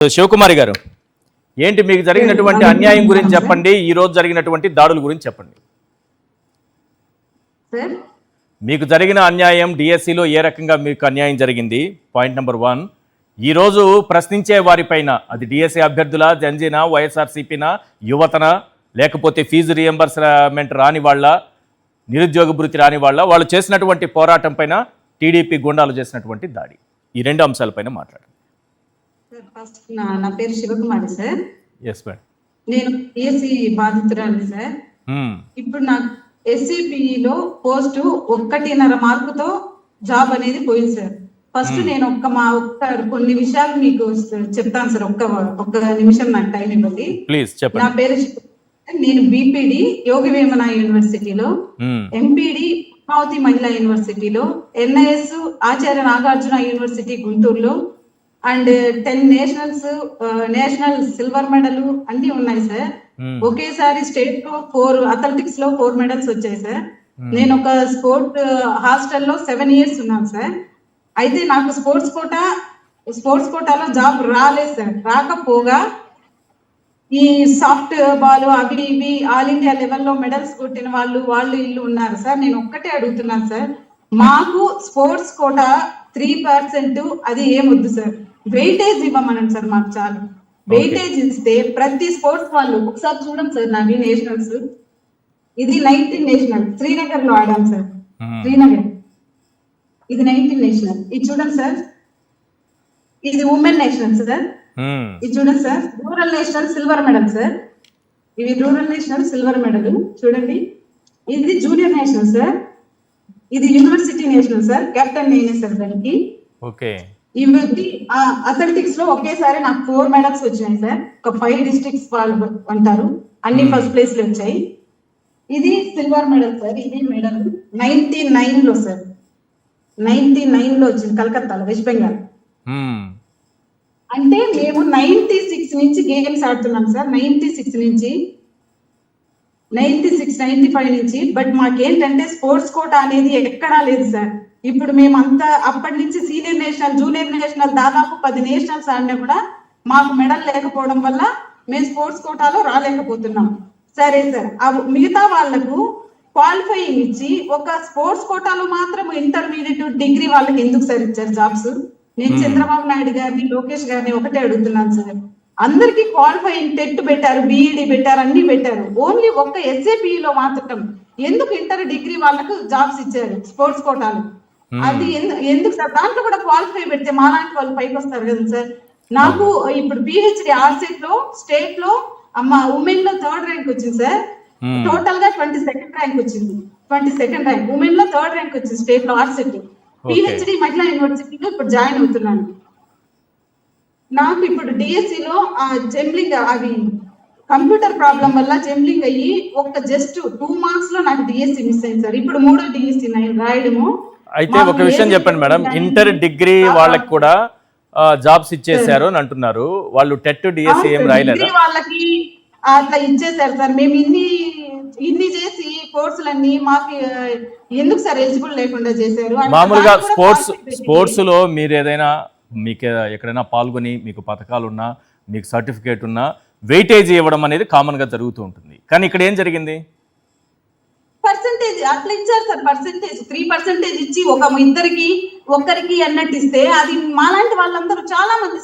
శివకుమారి గారు, ఏంటి మీకు జరిగినటువంటి అన్యాయం గురించి చెప్పండి, ఈ రోజు జరిగినటువంటి దాడుల గురించి చెప్పండి. మీకు జరిగిన అన్యాయం డిఎస్సిలో ఏ రకంగా మీకు అన్యాయం జరిగింది? Point number 1. ఈరోజు ప్రశ్నించే వారిపైన, అది డిఎస్సి అభ్యర్థుల, జంజీనా, వైఎస్ఆర్సీపీనా, యువతన, లేకపోతే ఫీజు రియంబర్స్మెంట్ రాని వాళ్ళ, నిరుద్యోగ భృతి రాని వాళ్ళ, వాళ్ళు చేసినటువంటి పోరాటం పైన టీడీపీ గుండాలు చేసినటువంటి దాడి, ఈ రెండు అంశాలపైన మాట్లాడండి. ఫస్ట్ నా పేరు శివకుమారి సార్. Yes madam. నేను పిఎస్సి బాధితురాలి సార్. ఇప్పుడు నాకు ఎస్సిపిలో పోస్టు 1.5 మార్కుతో జాబ్ అనేది పోయింది సార్. ఫస్ట్ నేను కొన్ని విషయాలు మీకు చెప్తాను సార్. ఒక్క నిమిషం నాకు టైం ఇవ్వండి ప్లీజ్. చెప్పండి. నా పేరు నేను బిపిడి యోగి వేమన యూనివర్సిటీలో, ఎంపీడి పద్మావతి మహిళా యూనివర్సిటీలో, ఎన్ఐఎస్ ఆచార్య నాగార్జున యూనివర్సిటీ గుంటూరులో అండ్ 10 నేషనల్ సిల్వర్ మెడల్ అన్ని ఉన్నాయి సార్. ఒకేసారి స్టేట్ లో 4 అథ్లెటిక్స్ లో 4 మెడల్స్ వచ్చాయి సార్. నేను ఒక స్పోర్ట్ హాస్టల్లో 7 years ఉన్నాను సార్. అయితే నాకు స్పోర్ట్స్ కోటాలో జాబ్ రాలేదు సార్. రాకపోగా ఈ సాఫ్ట్ బాల్ అవి ఇవి ఆల్ ఇండియా లెవెల్లో మెడల్స్ కొట్టిన వాళ్ళు ఇల్లు ఉన్నారు సార్. నేను ఒక్కటే అడుగుతున్నాను సార్, మాకు స్పోర్ట్స్ కోటా 3% అది ఏమొద్దు సార్, వెయిటేజ్ ఇవ్వమనండి సార్. మాకు చాలు వెయిటేజ్ ఇస్తే ప్రతి స్పోర్ట్స్ వాళ్ళు ఒకసారి చూడండి సార్. నావి నేషనల్స్, ఇది 19 నేషనల్ శ్రీనగర్ లో ఆడాం సార్. శ్రీనగర్ ఇది 19 నేషనల్. ఇది చూడండి సార్, ఇది ఉమెన్ నేషనల్ సార్. ఇది చూడండి sir, rural national silver medal sir. ఇవి రూరల్ నేషనల్ సిల్వర్ మెడల్ చూడండి. ఇది జూనియర్ నేషనల్ సార్. ఇది యూనివర్సిటీ నేషనల్ సార్. కెప్టెన్ నేనే సార్ దానికి. ఓకే. ఇవి అథ్లెటిక్స్ లో ఒకేసారి నాకు 4 మెడల్స్ వచ్చాయి సార్. ఒక 5 districts వాళ్ళు అంటారు, అన్ని ఫస్ట్ ప్లేస్ లో వచ్చాయి. ఇది సిల్వర్ మెడల్ సార్. ఇది మెడల్ 99 లో సార్. 99 లో వచ్చింది కలకత్తాలో, వెస్ట్ బెంగాల్. అంటే మేము 96 నుంచి గేమ్స్ ఆడుతున్నాం సార్. 96 నుంచి 95 నుంచి. బట్ మాకేంటంటే స్పోర్ట్స్ కోటా అనేది ఎక్కడా లేదు సార్. ఇప్పుడు మేమంతా అప్పటి నుంచి సీనియర్ నేషనల్, జూనియర్ నేషనల్, దాదాపు 10 నేషనల్స్ ఆడినా కూడా మాకు మెడల్ లేకపోవడం వల్ల మేము స్పోర్ట్స్ కోటాలో రాలేకపోతున్నాం. సరే సార్, మిగతా వాళ్లకు క్వాలిఫైయింగ్ ఇచ్చి ఒక స్పోర్ట్స్ కోటాలో మాత్రం ఇంటర్మీడియట్, డిగ్రీ వాళ్ళకి ఎందుకు సార్ ఇచ్చారు జాబ్స్? నేను చంద్రబాబు నాయుడు గారిని, లోకేష్ గారిని ఒకటే అడుగుతున్నాను సార్. అందరికి క్వాలిఫైయింగ్ టెట్ పెట్టారు, బిఈడి పెట్టారు, అన్ని పెట్టారు. ఓన్లీ ఒక్క ఎస్ఏపిలో మాత్రం ఎందుకు ఇంటర్, డిగ్రీ వాళ్ళకు జాబ్స్ ఇచ్చారు స్పోర్ట్స్ కోటాలు? అది ఎందుకు సార్? దాంట్లో కూడా క్వాలిఫై పెడితే మాలాంటి వాళ్ళు పైకి వస్తారు కదా సార్. నాకు ఇప్పుడు పిహెచ్డి ఆర్సెట్ లో స్టేట్ లో ఉమెన్ లో 3rd ర్యాంక్ వచ్చింది సార్. టోటల్ గా 22nd ర్యాంక్ వచ్చింది. 22nd ర్యాంక్ ఉమెన్ లో 3rd ర్యాంక్ వచ్చింది స్టేట్ లో ఆర్సెట్. పిహెచ్డి మహిళా యూనివర్సిటీలో ఇప్పుడు జాయిన్ అవుతున్నాను. నాకు ఇప్పుడు డిఎస్సిలో జంబ్లింగ్, అవి కంప్యూటర్ ప్రాబ్లం వల్ల జంబ్లింగ్ అయ్యి జస్ట్ 2 మార్క్స్ లో నాకు డిఎస్సి మిస్ అయింది సార్. ఇప్పుడు 3వ డిఎస్సి రాయడము. అయితే ఒక విషయం చెప్పండి మేడం, ఇంటర్, డిగ్రీ వాళ్ళకి కూడా జాబ్స్ ఇచ్చేసారు అని అంటున్నారు. వాళ్ళు టెట్, డిఎస్సి ఏం రాయలేదు వాళ్ళకి, అట్లా ఇచ్చేసారు సార్. మేము ఇన్ని చేసి కోర్సులన్నీ మాకు ఎందుకు సార్ ఎలిజిబుల్ లేకుండా చేశారు? మామూలుగా స్పోర్ట్స్ లో మీరు ఏదైనా, మీకు ఎక్కడైనా పాల్గొని మీకు పథకాలు ఉన్నా, మీకు సర్టిఫికేట్ ఉన్నా, వెయిటేజ్ ఇవ్వడం అనేది కామన్ గా జరుగుతూ ఉంటుంది. కానీ ఇక్కడ ఏం జరిగింది? పర్సెంటేజ్ అట్లా ఇచ్చారు సార్. పర్సెంటేజ్ 3% ఇచ్చి ఒక్కరికి అన్నట్టు ఇస్తే అది మాలాంటి వాళ్ళందరూ చాలా మంది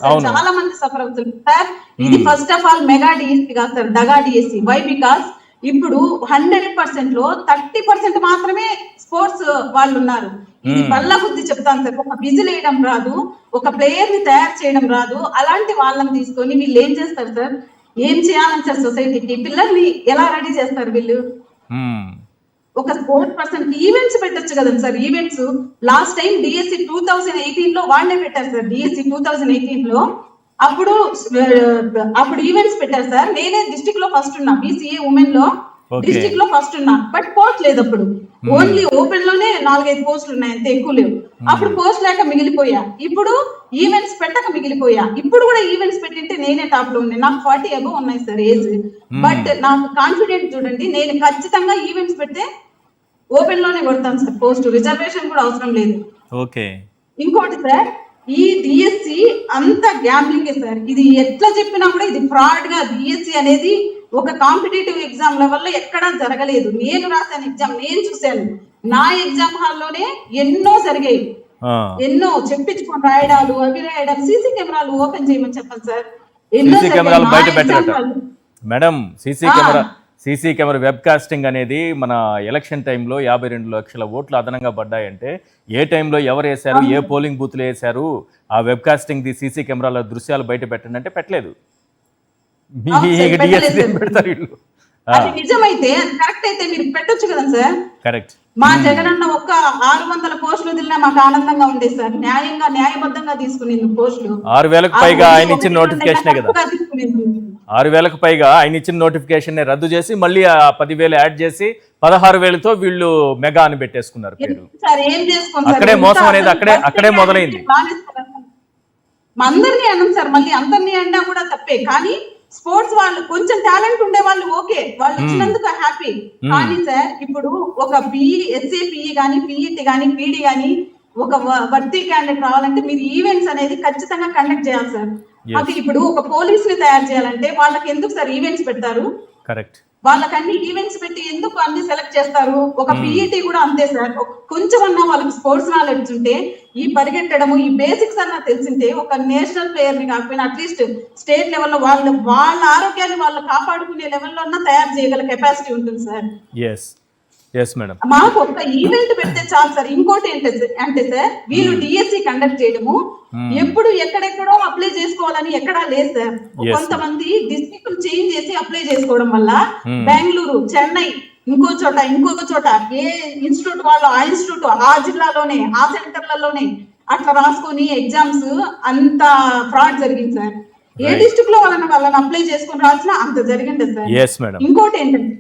సఫర్ అవుతున్నారు సార్. ఇది first of all mega DSC కాదు సార్, దగా డిఎస్సి. వై? బికాస్ ఇప్పుడు 100% లో 30% మాత్రమే స్పోర్ట్స్ వాళ్ళు ఉన్నారు. ఇది బల్ల బుద్ధి చెప్తాను సార్. ఒక విజిల్ వేయడం రాదు, ఒక ప్లేయర్ ని తయారు చేయడం రాదు. అలాంటి వాళ్ళని తీసుకొని వీళ్ళు ఏం చేస్తారు సార్? ఏం చేయాలని సార్ సొసైటీకి? పిల్లల్ని ఎలా రెడీ చేస్తారు వీళ్ళు? ఒక స్పోర్ట్స్ పర్సన్ ఈవెంట్స్ పెట్టచ్చు కదా sir. Events last time DSC 2018 లో వాళ్ళే పెట్టారు సార్. డిఎస్సి 2018 లో అప్పుడు ఈవెంట్స్ పెట్టారు సార్. నేనే డిస్ట్రిక్ట్ లో ఫస్ట్ ఉన్నా, బీసీఏ ఉమెన్ లో డిస్ట్రిక్ట్ లో ఫస్ట్ ఉన్నా. బట్ పోస్ట్ లేదు అప్పుడు. ఓన్లీ ఓపెన్ లోనే 4-5 పోస్టులు ఉన్నాయి, అంతే, ఎక్కువ లేవు. అప్పుడు పోస్ట్ లేక మిగిలిపోయా. ఇప్పుడు ఈవెంట్స్ పెట్టక మిగిలిపోయా. ఇప్పుడు కూడా ఈవెంట్స్ పెట్టింటే నేనే టాప్ లో ఉన్నాయి. నాకు 40 అబవ్ ఉన్నాయి సార్ ఏజ్. బట్ నాకు కాన్ఫిడెంట్ చూడండి, నేను ఖచ్చితంగా ఈవెంట్స్ పెడితే ఓపెన్ లోనే కొడతాను సార్ పోస్ట్. రిజర్వేషన్ కూడా అవసరం లేదు. ఓకే. ఇంకోటి సార్, ఈ డిఎస్సి అంత గ్యాంబ్లింగే సార్. ఇది ఎట్లా చెప్పినా కూడా ఇది ఫ్రాడ్ గా డిఎస్సి అనేది ఒక కాంపిటేటివ్ ఎగ్జామ్ లెవెల్లో ఎక్కడా జరగలేదు. నేను రాశాను ఎగ్జామ్, నేను చూశాను. నా ఎగ్జామ్ హాల్లోనే ఎన్నో జరిగాయి, ఎన్నో చెప్పించుకొని రాయడాలు, అవి రాయడాలు. సీసీ కెమెరాలు ఓపెన్ చేయమని చెప్పండి సార్. ఎన్నో కెమెరాలు బయట పెట్టారట మేడం. సీసీ కెమెరా వెబ్ కాస్టింగ్ అనేది మన ఎలక్షన్ టైంలో 52 లక్షల ఓట్లు అదనంగా పడ్డాయంటే ఏ టైంలో ఎవరు వేశారు, ఏ పోలింగ్ బూత్లు వేశారు, ఆ వెబ్ కాస్టింగ్ సీసీ కెమెరాల దృశ్యాలు బయట పెట్టండి అంటే పెట్టలేదు. పెడతారు వీళ్ళు. అది నిజమైతే, అది కరెక్ట్ అయితే మీరు పెట్టొచ్చు కదా సార్. కరెక్ట్. మా జగనన్న ఒక్క 600 పోస్టులు వదిలినా మాకు ఆనందంగా ఉండేది సార్. న్యాయంగా న్యాయబద్ధంగా తీసుకునేది పోస్టులు. 6,000కు పైగా ఆయన ఇచ్చిన నోటిఫికేషనే కదా. 6,000కు పైగా ఆయన ఇచ్చిన నోటిఫికేషన్ రద్దు చేసి మళ్ళీ 10,000 యాడ్ చేసి 16,000తో వీళ్ళు మెగా అని పెట్టేసుకున్నారు పేరు. అక్కడే మోసం అనేది అక్కడే మొదలైంది. అందరినీ అన్నాం సార్, మళ్ళీ అందరినీ అన్నా కూడా తప్పే. కానీ స్పోర్ట్స్ వాళ్ళు కొంచెం టాలెంట్ ఉండే వాళ్ళు ఓకే, వాళ్ళు ఇచ్చినందుకు హ్యాపీ. కానీ సార్ ఇప్పుడు ఒక ఎస్ఏపిఈ గానీ, పిఈటి గానీ, పీడి గానీ ఒక వర్తీ క్యాండిడేట్ రావాలంటే మీరు ఈవెంట్స్ అనేది ఖచ్చితంగా కండక్ట్ చేయాలి సార్. అది ఇప్పుడు ఒక పోలీస్ ని తయారు చేయాలంటే వాళ్ళకి ఎందుకు సార్ ఈవెంట్స్ పెడతారు? కరెక్ట్. వాళ్ళకి అన్ని ఈవెంట్స్ పెట్టి ఎందుకు అన్ని సెలెక్ట్ చేస్తారు? ఒక పిఈటి కూడా అంతే సార్. కొంచెం అన్నా వాళ్ళకి స్పోర్ట్స్ నాలెడ్జ్ ఉంటే, ఈ పరిగెట్టడము, ఈ బేసిక్స్ అన్నా తెలిసింటే ఒక నేషనల్ ప్లేయర్ ని కాకపోయినా అట్లీస్ట్ స్టేట్ లెవెల్లో వాళ్ళ ఆరోగ్యాన్ని వాళ్ళు కాపాడుకునే లెవెల్లో అన్నా తయారు చేయగల కెపాసిటీ ఉంటుంది సార్. మాకు ఒక ఈవెంట్ పెడితే చాలు సార్. ఇంకోటి అంటే సార్, వీళ్ళు డిఎస్సి కండక్ట్ చేయడము ఎప్పుడు ఎక్కడెక్కడో అప్లై చేసుకోవాలని ఎక్కడా లేదు సార్. కొంతమంది డిస్ట్రిక్ట్ చేంజ్ చేసి అప్లై చేసుకోవడం వల్ల బెంగళూరు, చెన్నై, ఇంకో చోట ఏ ఇన్స్టిట్యూట్ వాళ్ళు ఆ ఇన్స్టిట్యూట్ ఆ జిల్లాలోనే ఆ సెంటర్లలోనే అట్లా రాసుకొని ఎగ్జామ్స్ అంత ఫ్రాడ్ జరిగింది సార్. ఏ డిస్ట్రిక్ట్ లో వాళ్ళని అప్లై చేసుకొని రాసినా అంత జరిగింది సార్. ఇంకోటి ఏంటంటే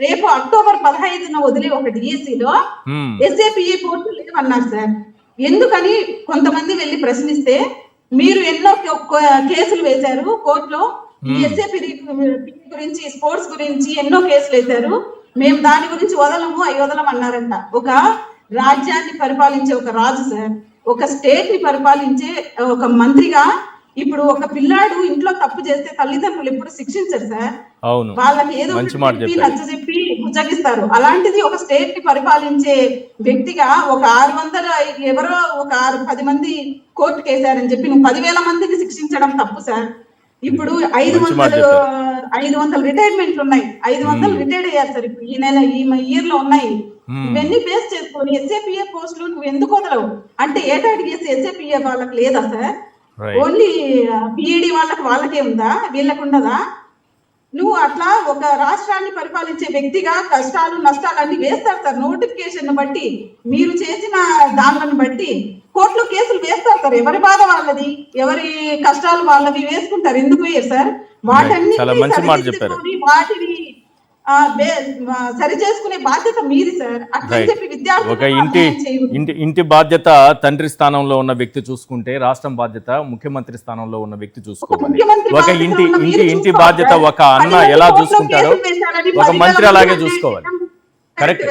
రేపు అక్టోబర్ 15న వదిలే ఒక డిఎస్సిలో ఎస్ఏపిఏ పోస్టులు లేవన్నారు సార్. ఎందుకని కొంతమంది వెళ్ళి ప్రశ్నిస్తే, మీరు ఎన్నో కేసులు వేశారు కోర్టులో, ఈ ఎస్ఏపి గురించి, స్పోర్ట్స్ గురించి ఎన్నో కేసులు వేశారు, మేము దాని గురించి వదలం అన్నారంట. ఒక రాజ్యాన్ని పరిపాలించే ఒక రాజు సార్, ఒక స్టేట్ ని పరిపాలించే ఒక మంత్రిగా ఇప్పుడు ఒక పిల్లాడు ఇంట్లో తప్పు చేస్తే తల్లిదండ్రులు ఎప్పుడు శిక్షించరు సార్. వాళ్ళకి ఏదో నచ్చజెప్పి బుజ్జగిస్తారు. అలాంటిది ఒక స్టేట్ ని పరిపాలించే వ్యక్తిగా ఒక 600 ఎవరో ఒక 10 మంది కోర్టు కేసారని చెప్పి నువ్వు 10,000 మందిని శిక్షించడం తప్పు సార్. ఇప్పుడు 500 రిటైర్మెంట్లు ఉన్నాయి, 500 రిటైర్డ్ అయ్యారు సార్. ఇప్పుడు ఈ ఇయర్ లో ఉన్నాయి. ఇవన్నీ బేస్ చేసుకొని ఎస్ఏపిఏ పోస్టులు నువ్వు ఎందుకు వదలవు అంటే, ఏటాడికి ఎస్ఏపిఏ వాళ్ళకి లేదా సార్? ఓన్లీ పిఈడి వాళ్ళకే ఉందా, వీళ్ళకు ఉండదా? నువ్వు అట్లా ఒక రాష్ట్రాన్ని పరిపాలించే వ్యక్తిగా కష్టాలు నష్టాలు అన్ని వేస్తారు సార్. నోటిఫికేషన్ బట్టి, మీరు చేసిన దానిని బట్టి కోర్టులో కేసులు వేస్తారు సార్. ఎవరి బాధ వాళ్ళది, ఎవరి కష్టాలు వాళ్ళవి వేసుకుంటారు. ఎందుకు వేయరు సార్? వాటిని సరి చేసుకునే బాధ్యత మీది సార్. అట్లా చెప్పి విద్యార్థులు ఇంటి బాధ్యత తండ్రి స్థానంలో ఉన్న వ్యక్తి చూసుకుంటే, రాష్ట్రం బాధ్యత ముఖ్యమంత్రి స్థానంలో ఉన్న వ్యక్తి చూసుకోవాలి. ఒక ఇంటి బాధ్యత ఒక అన్న ఎలా చూసుకుంటారో ఒక మంత్రి అలాగే చూసుకోవాలి. కరెక్ట్.